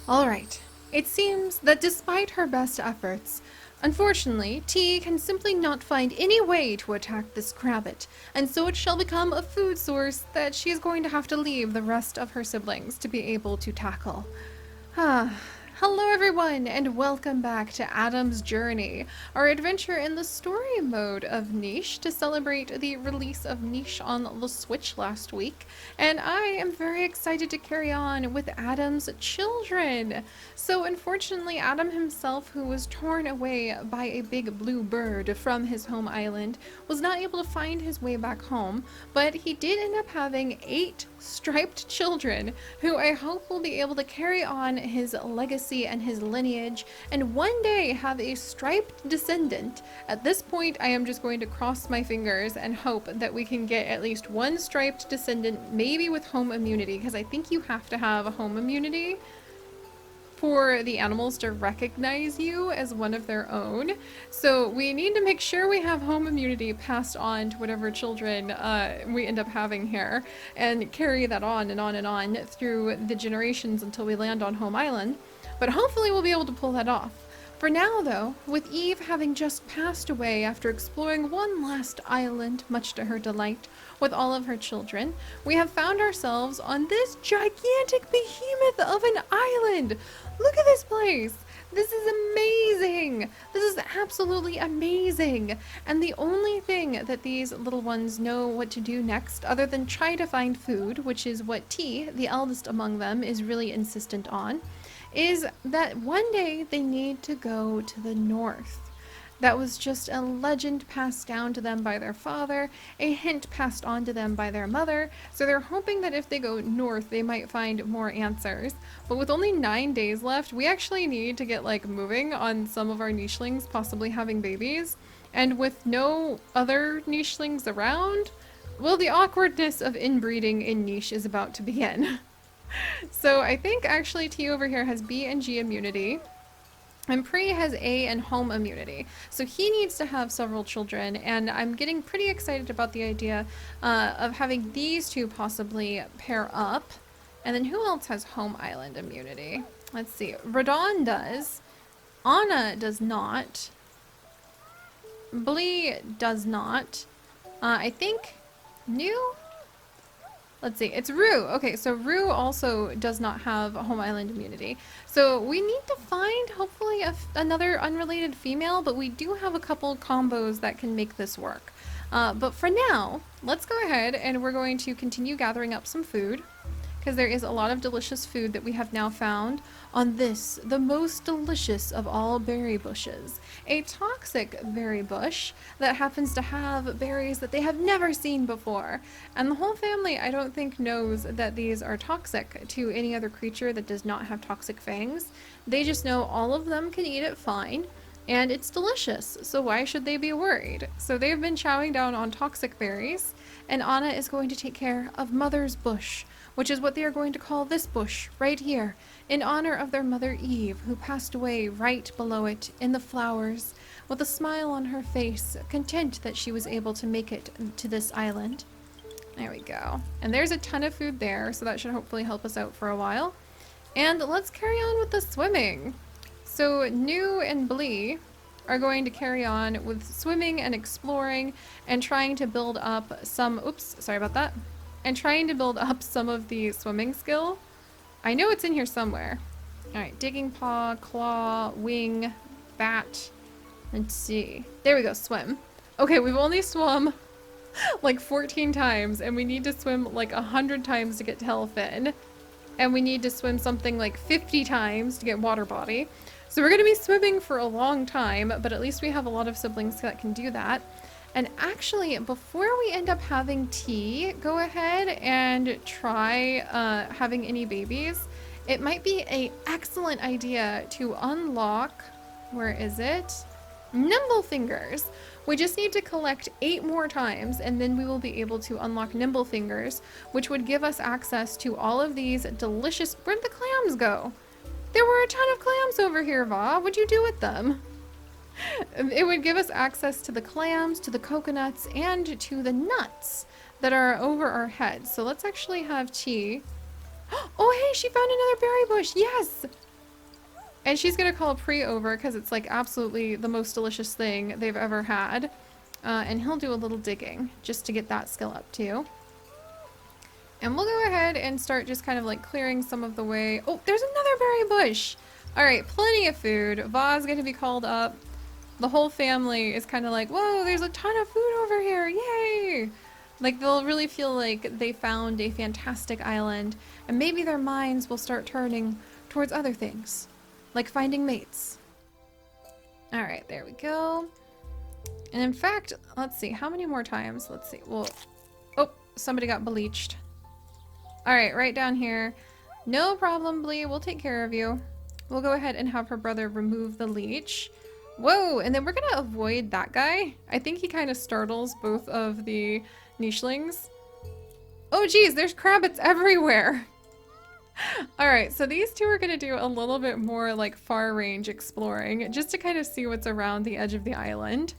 All right. It seems that despite her best efforts, unfortunately, T can simply not find any way to attack this crabbit, and so it shall become a food source that she is going to have to leave the rest of her siblings to be able to tackle. Ah, hello everyone, and welcome back to Adam's Journey, our adventure in the story mode of Niche to celebrate the release of Niche on the Switch last week. And I am very excited to carry on with Adam's children. So, unfortunately, Adam himself, who was torn away by a big blue bird from his home island, was not able to find his way back home, but he did end up having 8 striped children who I hope will be able to carry on his legacy and his lineage and one day have a striped descendant. At this point, I am just going to cross my fingers and hope that we can get at least one striped descendant, maybe with home immunity, because I think you have to have a home immunity for the animals to recognize you as one of their own. So we need to make sure we have home immunity passed on to whatever children we end up having here and carry that on and on and on through the generations until we land on home island. But hopefully we'll be able to pull that off. For now, though, with Eve having just passed away after exploring one last island, much to her delight, with all of her children, we have found ourselves on this gigantic behemoth of an island. Look at this place. This is amazing. This is absolutely amazing. And the only thing that these little ones know what to do next, other than try to find food, which is what T, the eldest among them, is really insistent on, is that one day they need to go to the north. That was just a legend passed down to them by their father, a hint passed on to them by their mother, so they're hoping that if they go north, they might find more answers. But with only 9 days left, we actually need to get moving on some of our nichelings possibly having babies. And with no other nichelings around, well, the awkwardness of inbreeding in niche is about to begin. So I think actually T over here has B and G immunity. And Pri has A and home immunity. So he needs to have several children, and I'm getting pretty excited about the idea of having these two possibly pair up. And then who else has home island immunity? Let's see. Radon does. Anna does not. Blee does not. I think New? Let's see, it's Rue. Okay, so Rue also does not have home island immunity. So we need to find, hopefully, another unrelated female, but we do have a couple combos that can make this work. But for now, let's go ahead and we're going to continue gathering up some food, because there is a lot of delicious food that we have now found on this, the most delicious of all berry bushes. A toxic berry bush that happens to have berries that they have never seen before. And the whole family, I don't think, knows that these are toxic to any other creature that does not have toxic fangs. They just know all of them can eat it fine, and it's delicious, so why should they be worried? So they've been chowing down on toxic berries, and Anna is going to take care of Mother's Bush, which is what they are going to call this bush right here, in honor of their mother Eve, who passed away right below it in the flowers, with a smile on her face, content that she was able to make it to this island. There we go. And there's a ton of food there, so that should hopefully help us out for a while. And let's carry on with the swimming. So New and Blee are going to carry on with swimming and exploring and trying to build up some, oops, sorry about that, and trying to build up some of the swimming skill. I know it's in here somewhere. Alright, digging paw, claw, wing, bat. Let's see. There we go, swim. Okay, we've only swum like 14 times, and we need to swim like 100 times to get tail fin. And we need to swim something like 50 times to get water body. So we're going to be swimming for a long time, but at least we have a lot of siblings that can do that. And actually, before we end up having T go ahead and try having any babies, it might be an excellent idea to unlock, where is it? Nimble Fingers. We just need to collect 8 more times, and then we will be able to unlock Nimble Fingers, which would give us access to all of these delicious... Where'd the clams go? There were a ton of clams over here, Va. What'd you do with them? It would give us access to the clams, to the coconuts, and to the nuts that are over our heads. So let's actually have T. Oh, hey, she found another berry bush. Yes! And she's gonna call Pri over because it's like absolutely the most delicious thing they've ever had. And he'll do a little digging just to get that skill up too. And we'll go ahead and start just kind of like clearing some of the way. Oh, there's another berry bush. All right, plenty of food. Va's gonna be called up. The whole family is kind of like, whoa, there's a ton of food over here. Yay! Like they'll really feel like they found a fantastic island, and maybe their minds will start turning towards other things, like finding mates. All right, there we go. And in fact, let's see, how many more times? Let's see. Well, oh, somebody got bleached. All right, right down here. No problem, Blee. We'll take care of you. We'll go ahead and have her brother remove the leech. Whoa, and then we're gonna avoid that guy. I think he kind of startles both of the nichelings. Oh geez, there's crabbits everywhere. All right, so these two are gonna do a little bit more like far range exploring just to kind of see what's around the edge of the island.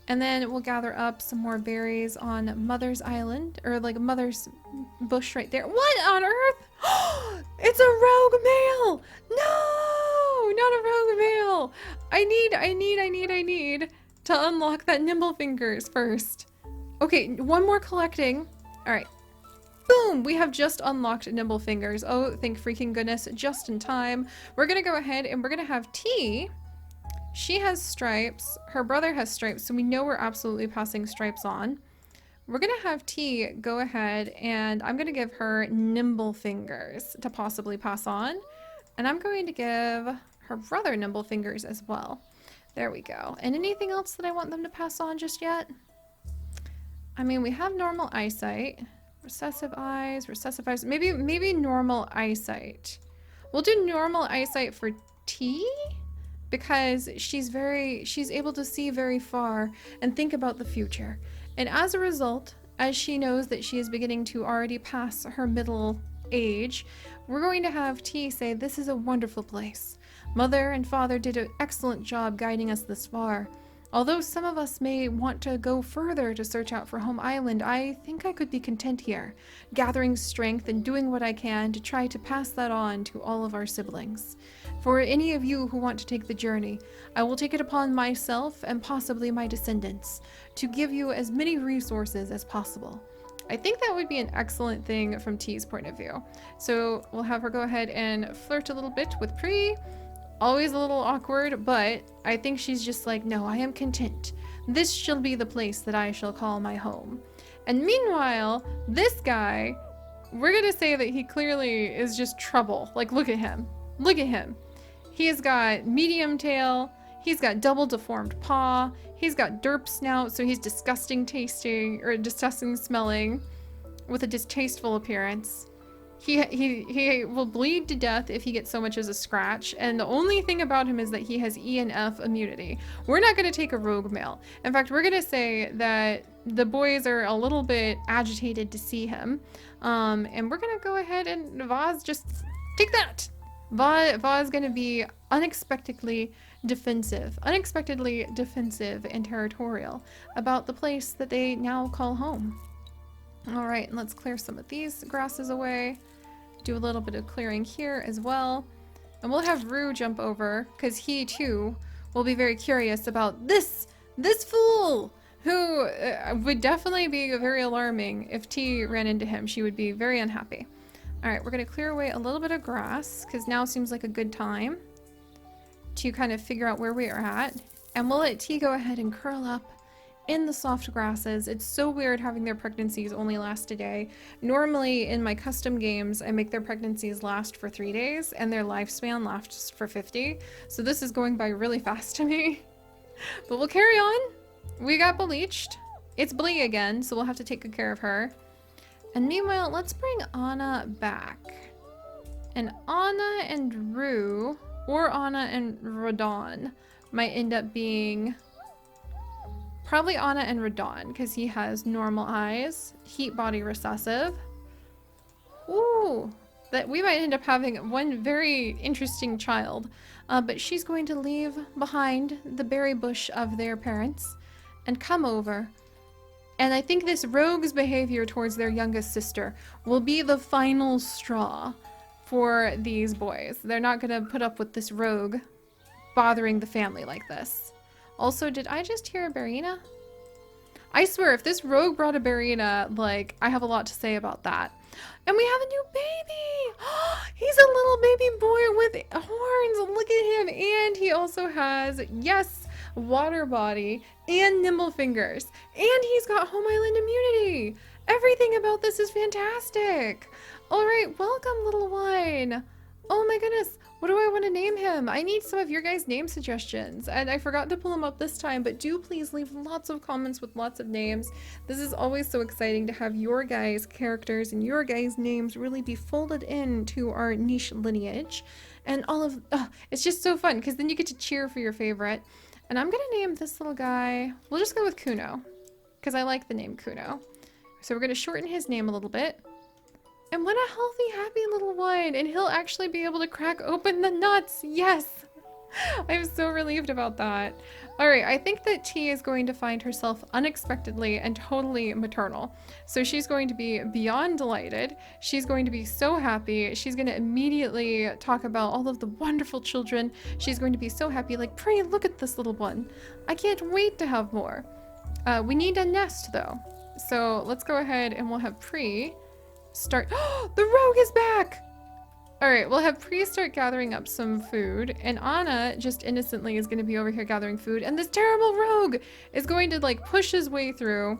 And then we'll gather up some more berries on Mother's Island, or like Mother's bush right there. What on earth? It's a rogue male! No, not a rogue male. I need to unlock that nimble fingers first. Okay, one more collecting. All right. Boom! We have just unlocked nimble fingers. Oh, thank freaking goodness, just in time. We're gonna go ahead and we're gonna have T. She has stripes, her brother has stripes, so we know we're absolutely passing stripes on. We're gonna have T go ahead and I'm gonna give her nimble fingers to possibly pass on. And I'm going to give her brother nimble fingers as well. There we go. And anything else that I want them to pass on just yet? I mean, we have normal eyesight, recessive eyes, maybe normal eyesight. We'll do normal eyesight for T, because she's able to see very far and think about the future. And as a result, as she knows that she is beginning to already pass her middle age, we're going to have T say, this is a wonderful place. Mother and father did an excellent job guiding us this far. Although some of us may want to go further to search out for home island, I think I could be content here, gathering strength and doing what I can to try to pass that on to all of our siblings. For any of you who want to take the journey, I will take it upon myself and possibly my descendants to give you as many resources as possible. I think that would be an excellent thing from T's point of view. So we'll have her go ahead and flirt a little bit with Pri. Always a little awkward, but I think she's just like, no, I am content. This shall be the place that I shall call my home. And meanwhile, this guy, we're gonna say that he clearly is just trouble. Like, look at him. Look at him. He's got medium tail. He's got double deformed paw. He's got derp snout, so he's disgusting tasting, or disgusting smelling, with a distasteful appearance. He will bleed to death if he gets so much as a scratch, and the only thing about him is that he has E and F immunity. We're not going to take a rogue male. In fact, we're going to say that the boys are a little bit agitated to see him, and we're going to go ahead and Va's just take that. Va is going to be unexpectedly defensive and territorial about the place that they now call home. All right, and let's clear some of these grasses away. Do a little bit of clearing here as well. And we'll have Rue jump over, because he too will be very curious about this fool, who would definitely be very alarming if T ran into him. She would be very unhappy. All right, we're gonna clear away a little bit of grass, because now seems like a good time to kind of figure out where we are at. And we'll let T go ahead and curl up in the soft grasses. It's so weird having their pregnancies only last a day. Normally in my custom games, I make their pregnancies last for 3 days and their lifespan lasts for 50. So this is going by really fast to me. But we'll carry on. We got bleached. It's Blee again, so we'll have to take good care of her. And meanwhile, let's bring Anna back. And Anna and Rue, or Anna and Radon, might end up being probably Anna and Radon, because he has normal eyes, heat body recessive. Ooh, that we might end up having one very interesting child. But she's going to leave behind the berry bush of their parents and come over. And I think this rogue's behavior towards their youngest sister will be the final straw for these boys. They're not gonna put up with this rogue bothering the family like this. Also, did I just hear a Barina? I swear, if this rogue brought a Barina, like, I have a lot to say about that. And we have a new baby! He's a little baby boy with horns! Look at him! And he also has, yes, water body and nimble fingers. And he's got home island immunity! Everything about this is fantastic! Alright, welcome, little one! Oh my goodness, what do I want to name him? I need some of your guys' name suggestions. And I forgot to pull them up this time, but do please leave lots of comments with lots of names. This is always so exciting to have your guys' characters and your guys' names really be folded into our niche lineage. And all of, it's just so fun, because then you get to cheer for your favorite. And I'm going to name this little guy, we'll just go with Kuno, because I like the name Kuno. So we're going to shorten his name a little bit. And what a healthy, happy little one. And he'll actually be able to crack open the nuts. Yes. I'm so relieved about that. All right. I think that T is going to find herself unexpectedly and totally maternal. So she's going to be beyond delighted. She's going to be so happy. She's going to immediately talk about all of the wonderful children. She's going to be so happy. Like, Pri, look at this little one. I can't wait to have more. We need a nest though. So let's go ahead and we'll have Pri start. The rogue is back! Alright, we'll have Pri start gathering up some food, and Anna just innocently is going to be over here gathering food, and this terrible rogue is going to like push his way through,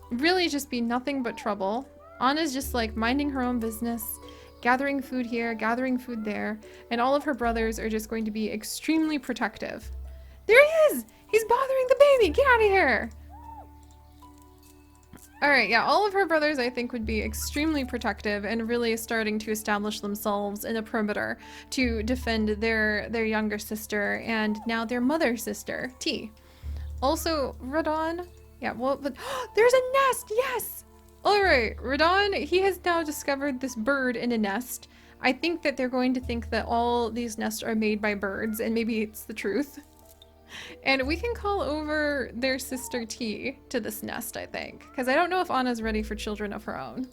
really just be nothing but trouble. Anna's just like minding her own business, gathering food here, gathering food there, and all of her brothers are just going to be extremely protective. There he is! He's bothering the baby! Get out of here! Alright, yeah, all of her brothers I think would be extremely protective and really starting to establish themselves in a perimeter to defend their younger sister and now their mother sister, T. Also, Radon, yeah, well, but there's a nest, yes! Alright, Radon, he has now discovered this bird in a nest. I think that they're going to think that all these nests are made by birds, and maybe it's the truth. And we can call over their sister T to this nest, I think. Because I don't know if Anna's ready for children of her own.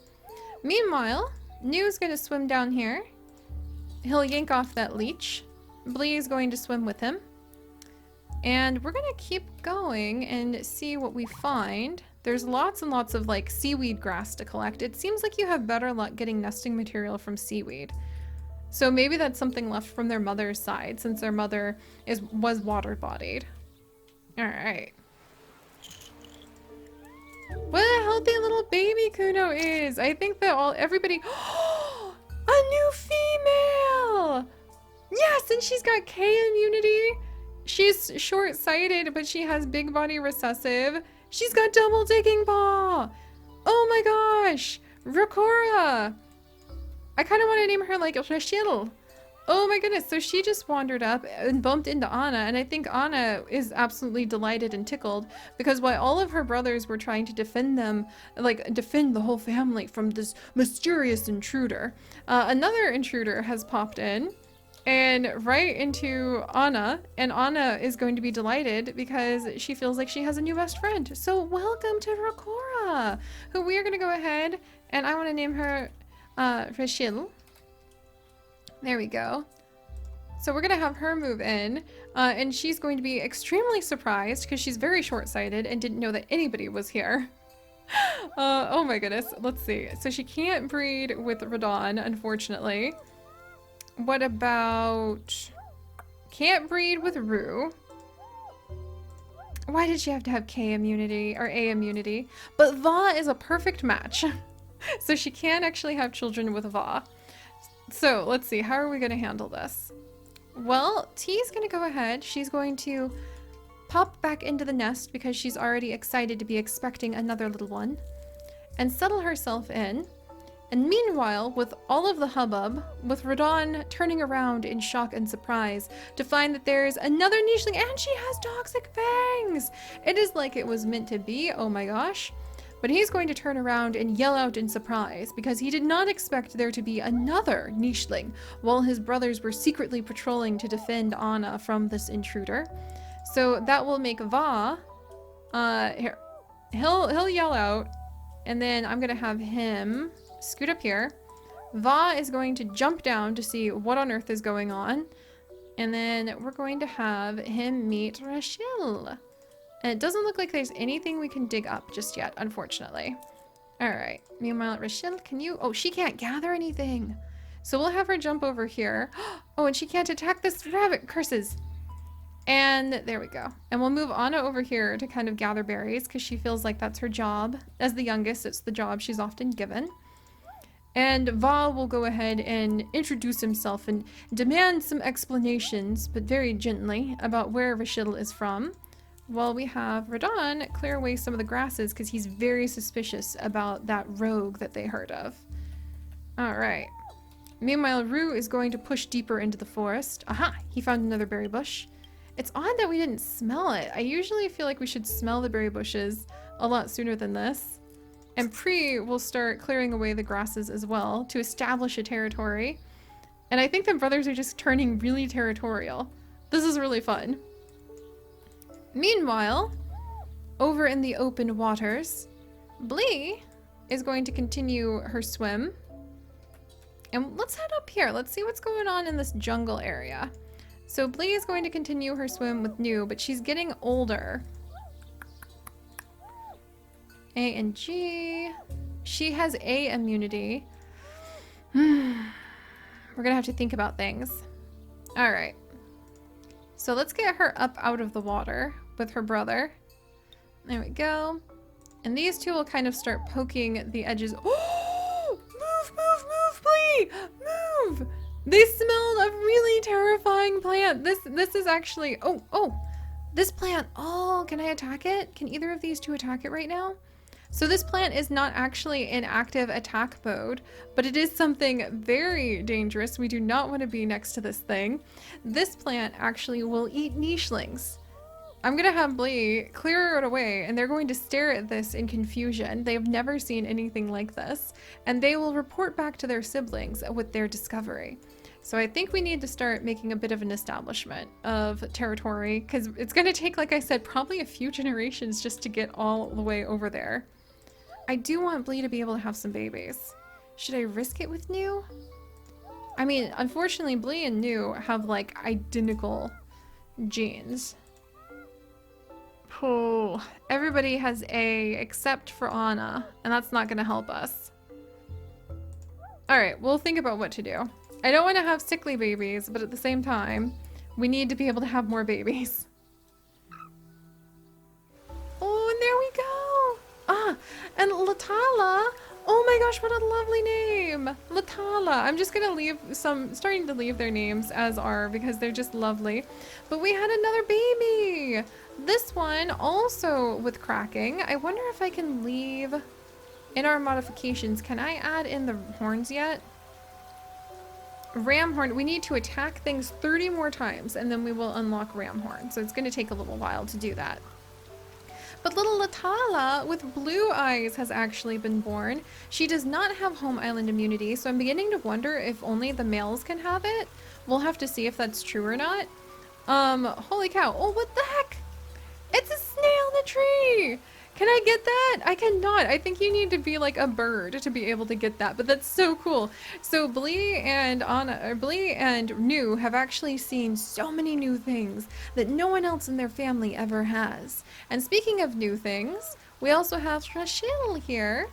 Meanwhile, New's going to swim down here. He'll yank off that leech. Blee's going to swim with him. And we're going to keep going and see what we find. There's lots and lots of like seaweed grass to collect. It seems like you have better luck getting nesting material from seaweed. So maybe that's something left from their mother's side, since their mother was water-bodied. Alright. What a healthy little baby Kuno is! I think that everybody... A new female! Yes, and she's got K immunity. She's short-sighted, but she has big body recessive. She's got double digging paw! Oh my gosh! Rakora! I kind of want to name her like Rachel. Oh my goodness, so she just wandered up and bumped into Anna, and I think Anna is absolutely delighted and tickled because while all of her brothers were trying to defend them, like defend the whole family from this mysterious intruder, another intruder has popped in and right into Anna, and Anna is going to be delighted because she feels like she has a new best friend. So welcome to Rakora, who we are going to go ahead and I want to name her Rachel. There we go. So we're gonna have her move in, and she's going to be extremely surprised because she's very short-sighted and didn't know that anybody was here. Oh my goodness, let's see. So she can't breed with Radon, unfortunately. What about... Can't breed with Rue. Why did she have to have K immunity, or A immunity? But Va is a perfect match. So she can actually have children with Va. So let's see, how are we going to handle this? Well, T's going to go ahead. She's going to pop back into the nest because she's already excited to be expecting another little one and settle herself in. And meanwhile, with all of the hubbub, with Radon turning around in shock and surprise to find that there's another nicheling and she has toxic fangs. It is like it was meant to be, oh my gosh. But he's going to turn around and yell out in surprise because he did not expect there to be another nicheling while his brothers were secretly patrolling to defend Anna from this intruder. So that will make Va, here, he'll yell out, and then I'm gonna have him scoot up here, Va is going to jump down to see what on earth is going on. And then we're going to have him meet Rachel. And it doesn't look like there's anything we can dig up just yet, unfortunately. All right. Meanwhile, Rachel, can you... Oh, she can't gather anything. So we'll have her jump over here. Oh, and she can't attack this rabbit. Curses. And there we go. And we'll move Anna over here to kind of gather berries because she feels like that's her job. As the youngest, it's the job she's often given. And Va will go ahead and introduce himself and demand some explanations, but very gently, about where Rachel is from. While we have Radon clear away some of the grasses because he's very suspicious about that rogue that they heard of. Alright. Meanwhile, Rue is going to push deeper into the forest. Aha! He found another berry bush. It's odd that we didn't smell it. I usually feel like we should smell the berry bushes a lot sooner than this. And Pri will start clearing away the grasses as well to establish a territory. And I think the brothers are just turning really territorial. This is really fun. Meanwhile, over in the open waters, Blee is going to continue her swim. And let's head up here. Let's see what's going on in this jungle area. So Blee is going to continue her swim with New, but she's getting older. A and G. She has A immunity. We're gonna have to think about things. All right. So let's get her up out of the water with her brother. There we go. And these two will kind of start poking the edges. Oh! Move, Blee! Move! They smelled a really terrifying plant. This is actually... Oh! This plant... Oh, can I attack it? Can either of these two attack it right now? So this plant is not actually in active attack mode, but it is something very dangerous. We do not want to be next to this thing. This plant actually will eat nichelings. I'm going to have Blee clear it away, and they're going to stare at this in confusion. They have never seen anything like this, and they will report back to their siblings with their discovery. So I think we need to start making a bit of an establishment of territory, because it's going to take, like I said, probably a few generations just to get all the way over there. I do want Blee to be able to have some babies. Should I risk it with New? I mean, unfortunately, Blee and New have, like, identical genes. Oh, everybody has A except for Anna, and that's not going to help us. Alright, we'll think about what to do. I don't want to have sickly babies, but at the same time, we need to be able to have more babies. Oh, and there we go! Ah, and Latala! Oh my gosh, what a lovely name! Latala! I'm just gonna leave starting to leave their names as are because they're just lovely. But we had another baby! This one also with cracking. I wonder if I can leave in our modifications. Can I add in the horns yet? Ram horn. We need to attack things 30 more times and then we will unlock ram horn. So it's going to take a little while to do that. But little Latala with blue eyes has actually been born. She does not have home island immunity, so I'm beginning to wonder if only the males can have it. We'll have to see if that's true or not. Holy cow. Oh, what the heck? It's a snail in a tree! Can I get that? I cannot. I think you need to be like a bird to be able to get that, but that's so cool. So Blee and New have actually seen so many new things that no one else in their family ever has. And speaking of new things, we also have Rachel here,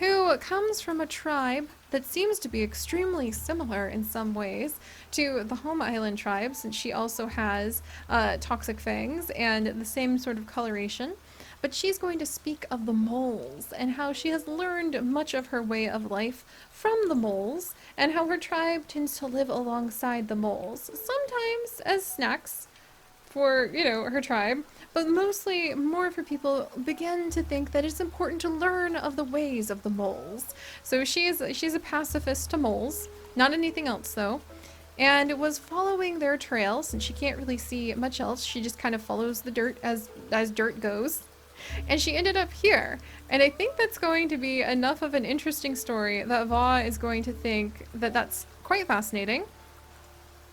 who comes from a tribe that seems to be extremely similar in some ways to the Home Island tribe, since she also has toxic fangs and the same sort of coloration. But she's going to speak of the moles and how she has learned much of her way of life from the moles and how her tribe tends to live alongside the moles, sometimes as snacks for, you know, her tribe, but mostly more of her people begin to think that it's important to learn of the ways of the moles. So she's a pacifist to moles, not anything else though. And it was following their trail, since she can't really see much else. She just kind of follows the dirt as dirt goes. And she ended up here. And I think that's going to be enough of an interesting story that Va is going to think that that's quite fascinating.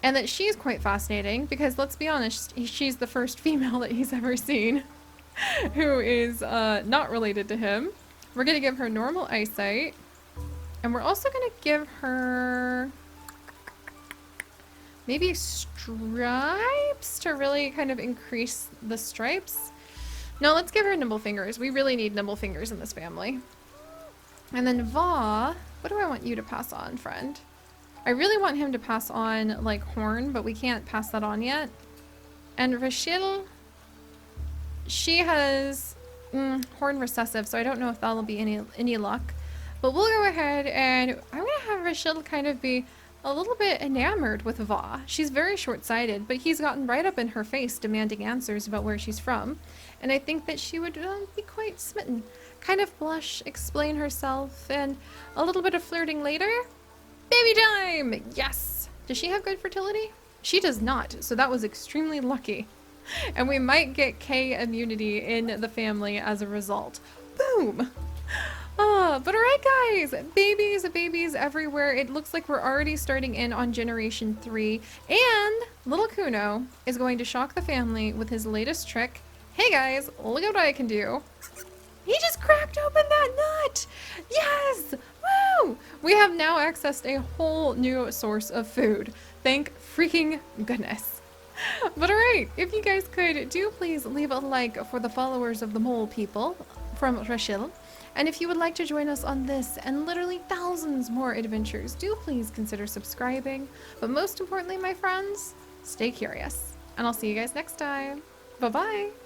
And that she's quite fascinating because, let's be honest, she's the first female that he's ever seen who is not related to him. We're going to give her normal eyesight. And we're also going to give her maybe stripes to really kind of increase the stripes. No, let's give her nimble fingers. We really need nimble fingers in this family. And then Va, what do I want you to pass on, friend? I really want him to pass on, like, horn, but we can't pass that on yet. And Rachel, she has horn recessive, so I don't know if that'll be any luck. But we'll go ahead and I'm going to have Rachel kind of be a little bit enamored with Va. She's very short-sighted, but he's gotten right up in her face demanding answers about where she's from. And I think that she would be quite smitten. Kind of blush, explain herself, and a little bit of flirting later. Baby time! Yes! Does she have good fertility? She does not, so that was extremely lucky. And we might get K immunity in the family as a result. Boom! But alright guys, babies everywhere. It looks like we're already starting in on generation 3. And little Kuno is going to shock the family with his latest trick. Hey guys, look at what I can do. He just cracked open that nut! Yes! Woo! We have now accessed a whole new source of food. Thank freaking goodness. But alright, if you guys could, do please leave a like for the followers of the mole people from Rachel. And if you would like to join us on this and literally thousands more adventures, do please consider subscribing. But most importantly, my friends, stay curious. And I'll see you guys next time. Bye-bye!